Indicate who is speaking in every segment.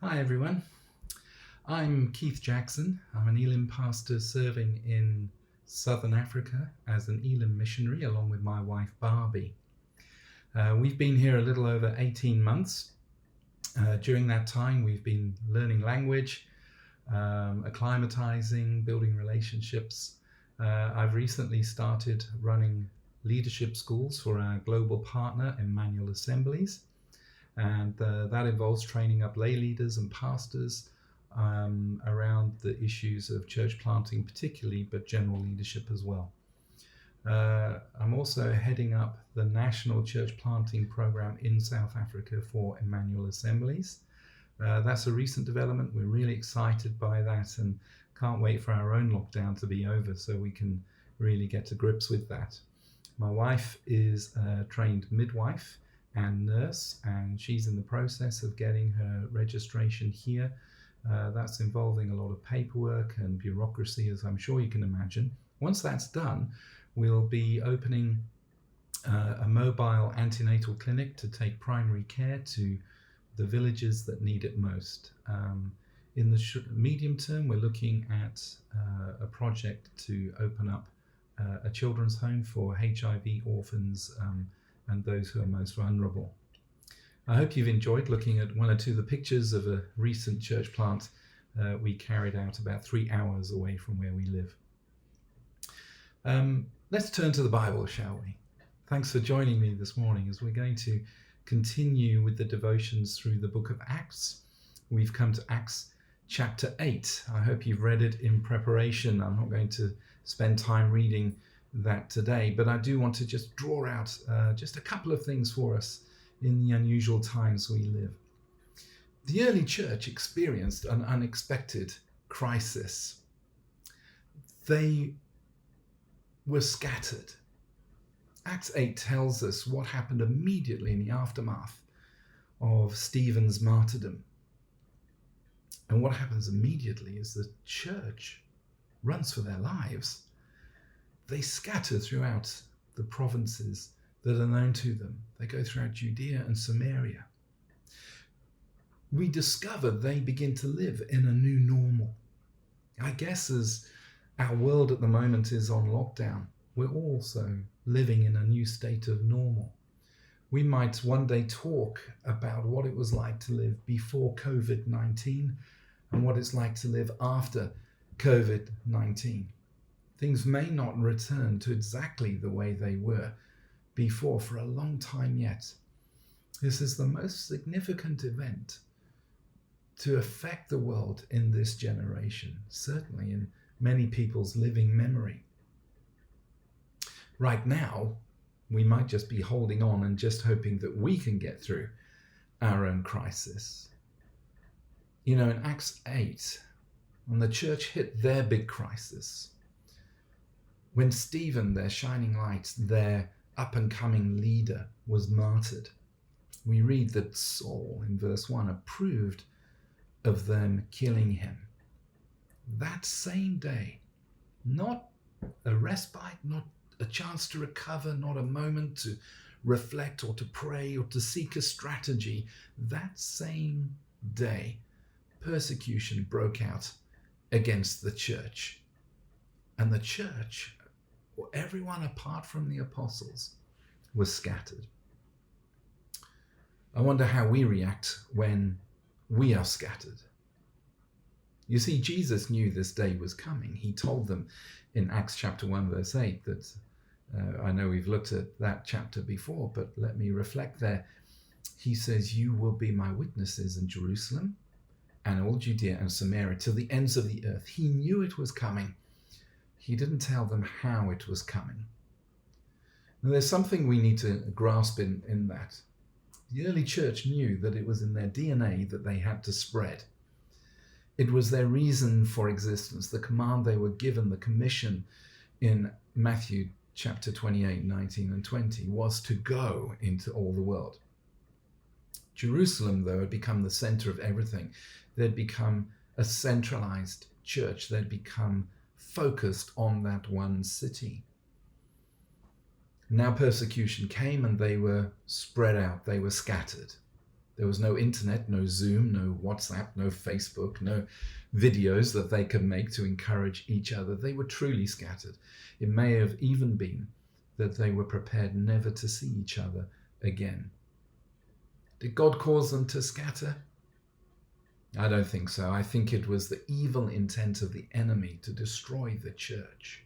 Speaker 1: Hi everyone, I'm Keith Jackson. I'm an Elim pastor serving in Southern Africa as an Elim missionary along with my wife Barbie. We've been here a little over 18 months. During that time we've been learning language, acclimatizing, building relationships. I've recently started running leadership schools for our global partner Emmanuel Assemblies. And that involves training up lay leaders and pastors around the issues of church planting particularly, but general leadership as well. I'm also heading up the National Church Planting Program in South Africa for Emmanuel Assemblies. That's a recent development. We're really excited by that and can't wait for our own lockdown to be over so we can really get to grips with that. My wife is a trained midwife and nurse, and she's in the process of getting her registration here. That's involving a lot of paperwork and bureaucracy, as I'm sure you can imagine. Once that's done, we'll be opening a mobile antenatal clinic to take primary care to the villages that need it most. In the medium term, we're looking at a project to open up a children's home for HIV orphans and those who are most vulnerable. I hope you've enjoyed looking at one or two of the pictures of a recent church plant we carried out about 3 hours away from where we live. Let's turn to the Bible, shall we? Thanks for joining me this morning as we're going to continue with the devotions through the book of Acts. We've come to Acts chapter 8. I hope you've read it in preparation. I'm not going to spend time reading that today, but I do want to just draw out just a couple of things for us in the unusual times we live. The early church experienced an unexpected crisis. They were scattered. Acts 8 tells us what happened immediately in the aftermath of Stephen's martyrdom. And what happens immediately is the church runs for their lives. They scatter throughout the provinces that are known to them. They go throughout Judea and Samaria. We discover they begin to live in a new normal. I guess as our world at the moment is on lockdown, we're also living in a new state of normal. We might one day talk about what it was like to live before COVID-19 and what it's like to live after COVID-19. Things may not return to exactly the way they were before for a long time yet. This is the most significant event to affect the world in this generation, certainly in many people's living memory. Right now, we might just be holding on and just hoping that we can get through our own crisis. You know, in Acts 8, when the church hit their big crisis, when Stephen, their shining light, their up-and-coming leader, was martyred, we read that Saul, in verse 1, approved of them killing him. That same day, not a respite, not a chance to recover, not a moment to reflect or to pray or to seek a strategy, that same day, persecution broke out against the church. And the church, or everyone apart from the apostles, was scattered. I wonder how we react when we are scattered. You see, Jesus knew this day was coming. He told them in Acts chapter 1 verse 8 that, I know we've looked at that chapter before, but let me reflect there. He says, "You will be my witnesses in Jerusalem and all Judea and Samaria to the ends of the earth." He knew it was coming. He didn't tell them how it was coming. Now, there's something we need to grasp in that. The early church knew that it was in their DNA that they had to spread. It was their reason for existence, the command they were given, the commission in Matthew chapter 28, 19 and 20 was to go into all the world. Jerusalem, though, had become the center of everything. They'd become a centralized church. They'd become focused on that one city. Now persecution came and they were spread out, they were scattered. There was no internet, no Zoom, no WhatsApp, no Facebook, no videos that they could make to encourage each other. They were truly scattered. It may have even been that they were prepared never to see each other again. Did God cause them to scatter? I don't think so. I think it was the evil intent of the enemy to destroy the church.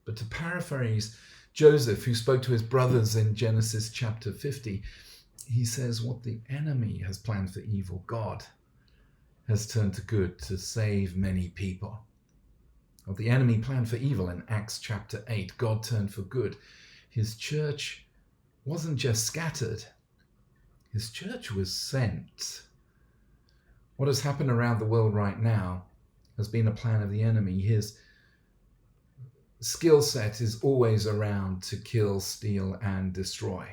Speaker 1: But to paraphrase Joseph, who spoke to his brothers in Genesis chapter 50, he says, what the enemy has planned for evil, God has turned to good to save many people. What the enemy planned for evil in Acts chapter 8, God turned for good. His church wasn't just scattered. His church was sent. What has happened around the world right now has been a plan of the enemy. His skill set is always around to kill, steal, and destroy.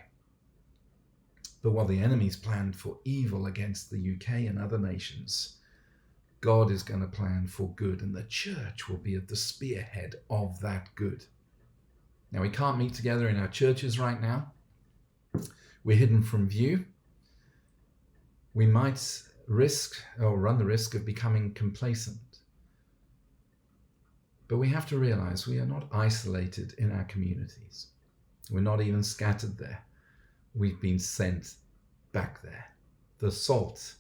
Speaker 1: But what the enemy's planned for evil against the UK and other nations, God is going to plan for good, and the church will be at the spearhead of that good. Now, we can't meet together in our churches right now. We're hidden from view. We might run the risk of becoming complacent. But we have to realize we are not isolated in our communities. We're not even scattered there. We've been sent back there. The salt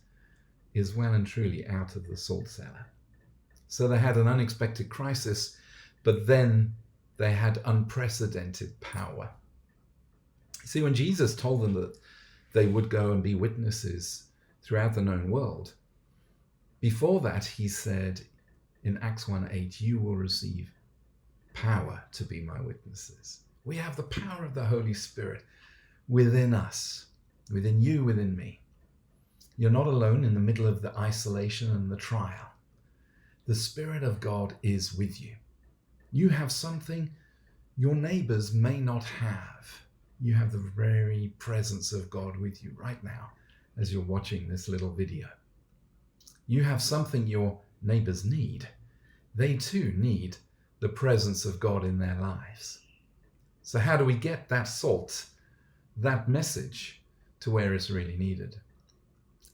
Speaker 1: is well and truly out of the salt cellar. So they had an unexpected crisis, but then they had unprecedented power. See, when Jesus told them that they would go and be witnesses throughout the known world, before that he said in Acts 1:8, you will receive power to be my witnesses. We have the power of the Holy Spirit within us, within you, within me. You're not alone in the middle of the isolation and the trial. The Spirit of God is with you. You have something your neighbors may not have. You have the very presence of God with you right now as you're watching this little video. You have something your neighbors need. They too need the presence of God in their lives. So how do we get that salt, that message, to where it's really needed?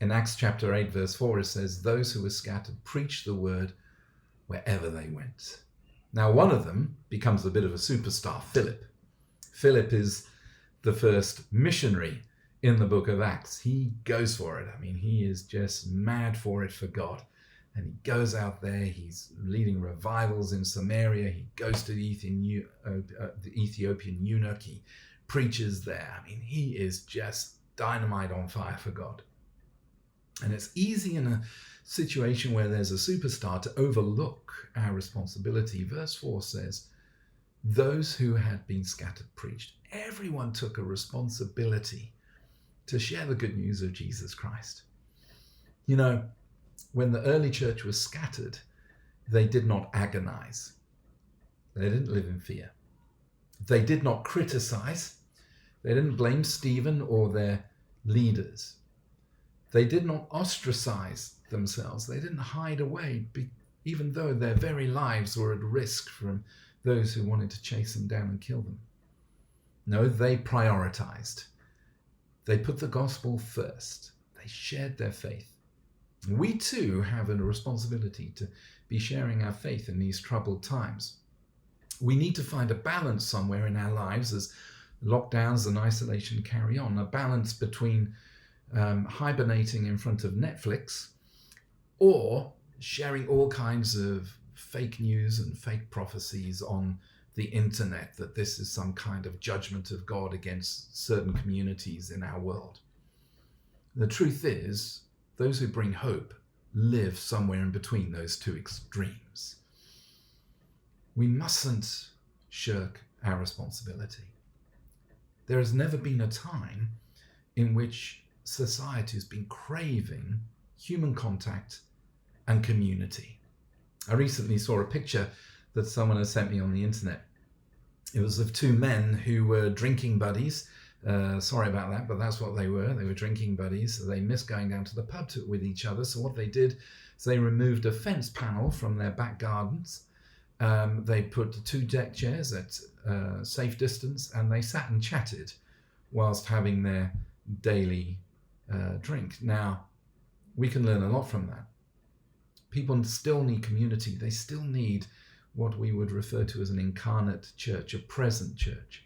Speaker 1: In Acts chapter 8, verse 4, it says, those who were scattered preached the word wherever they went. Now, one of them becomes a bit of a superstar, Philip. Philip is the first missionary in the book of Acts. He goes for it. I mean, he is just mad for it for God. And he goes out there, he's leading revivals in Samaria. He goes to the Ethiopian eunuch. He preaches there. I mean, he is just dynamite on fire for God. And it's easy in a situation where there's a superstar to overlook our responsibility. Verse 4 says, those who had been scattered preached. Everyone took a responsibility to share the good news of Jesus Christ. You know, when the early church was scattered, they did not agonize. They didn't live in fear. They did not criticize. They didn't blame Stephen or their leaders. They did not ostracize themselves. They didn't hide away, even though their very lives were at risk from those who wanted to chase them down and kill them. No, they prioritized. They put the gospel first. They shared their faith. We too have a responsibility to be sharing our faith in these troubled times. We need to find a balance somewhere in our lives as lockdowns and isolation carry on, a balance between hibernating in front of Netflix or sharing all kinds of fake news and fake prophecies on the internet that this is some kind of judgment of God against certain communities in our world. The truth is, those who bring hope live somewhere in between those two extremes. We mustn't shirk our responsibility. There has never been a time in which society has been craving human contact and community. I recently saw a picture that someone has sent me on the internet. It was of two men who were drinking buddies. Sorry about that, but that's what they were. They were drinking buddies. They missed going down to the pub with each other. So what they did is they removed a fence panel from their back gardens. They put two deck chairs at safe distance, and they sat and chatted whilst having their daily drink. Now, we can learn a lot from that. People still need community. They still need what we would refer to as an incarnate church, a present church.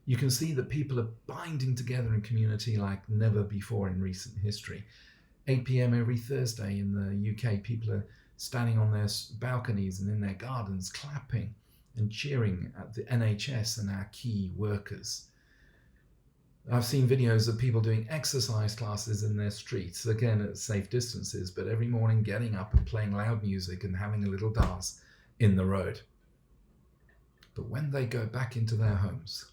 Speaker 1: You can see that people are binding together in community like never before in recent history. 8 p.m. every Thursday in the UK, people are standing on their balconies and in their gardens, clapping and cheering at the NHS and our key workers. I've seen videos of people doing exercise classes in their streets, again at safe distances, but every morning getting up and playing loud music and having a little dance in the road. But when they go back into their homes,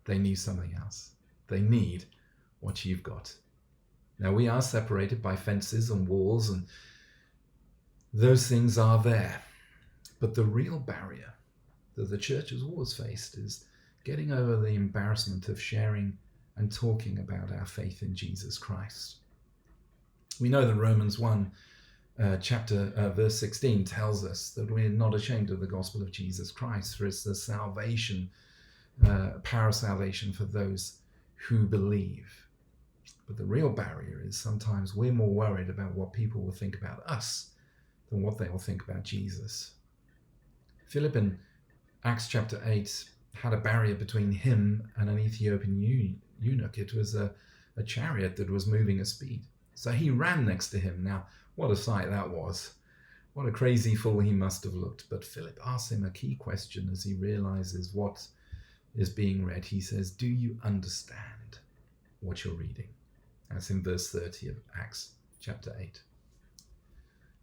Speaker 1: they need something else. They need what you've got. Now, we are separated by fences and walls, and those things are there. But the real barrier that the church has always faced is getting over the embarrassment of sharing and talking about our faith in Jesus Christ. We know that Romans 1, verse 16 tells us that we're not ashamed of the gospel of Jesus Christ, for it's the salvation, power of salvation for those who believe. But the real barrier is sometimes we're more worried about what people will think about us than what they will think about Jesus. Philip in Acts chapter 8 had a barrier between him and an Ethiopian eunuch. It was a chariot that was moving at speed. So he ran next to him. Now, what a sight that was. What a crazy fool he must have looked. But Philip asks him a key question as he realizes what is being read. He says, "Do you understand what you're reading?" That's in verse 30 of Acts chapter 8.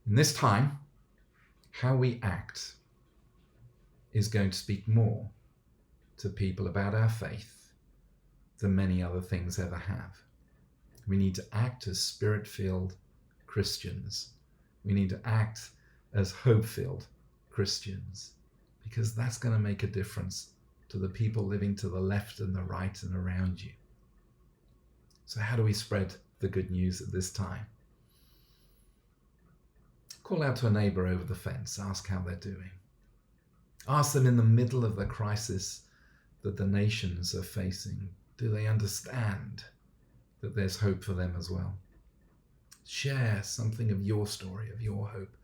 Speaker 1: In this time, how we act is going to speak more to people about our faith than many other things ever have. We need to act as spirit-filled Christians. We need to act as hope-filled Christians, because that's going to make a difference to the people living to the left and the right and around you. So how do we spread the good news at this time? Call out to a neighbor over the fence. Ask how they're doing. Ask them in the middle of the crisis that the nations are facing. Do they understand that there's hope for them as well? Share something of your story, of your hope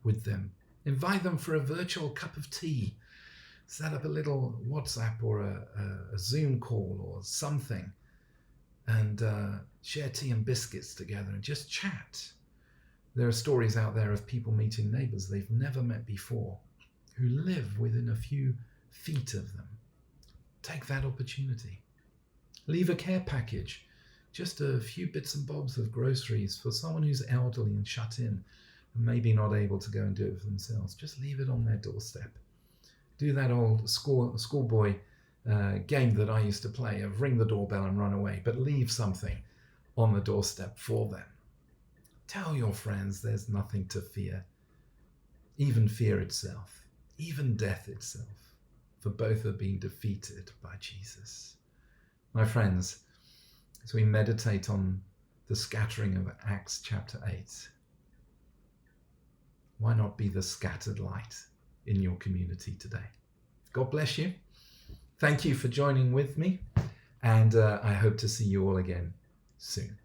Speaker 1: with them. Invite them for a virtual cup of tea. Set up a little WhatsApp or a Zoom call or something, and share tea and biscuits together and just chat. There are stories out there of people meeting neighbors they've never met before who live within a few feet of them. Take that opportunity. Leave a care package, just a few bits and bobs of groceries for someone who's elderly and shut in and maybe not able to go and do it for themselves. Just leave it on their doorstep. Do that old schoolboy game that I used to play of ring the doorbell and run away, but leave something on the doorstep for them. Tell your friends there's nothing to fear, even fear itself, even death itself, for both are being defeated by Jesus. My friends, as we meditate on the scattering of Acts chapter 8, why not be the scattered light in your community today? God bless you. Thank you for joining with me, and I hope to see you all again soon.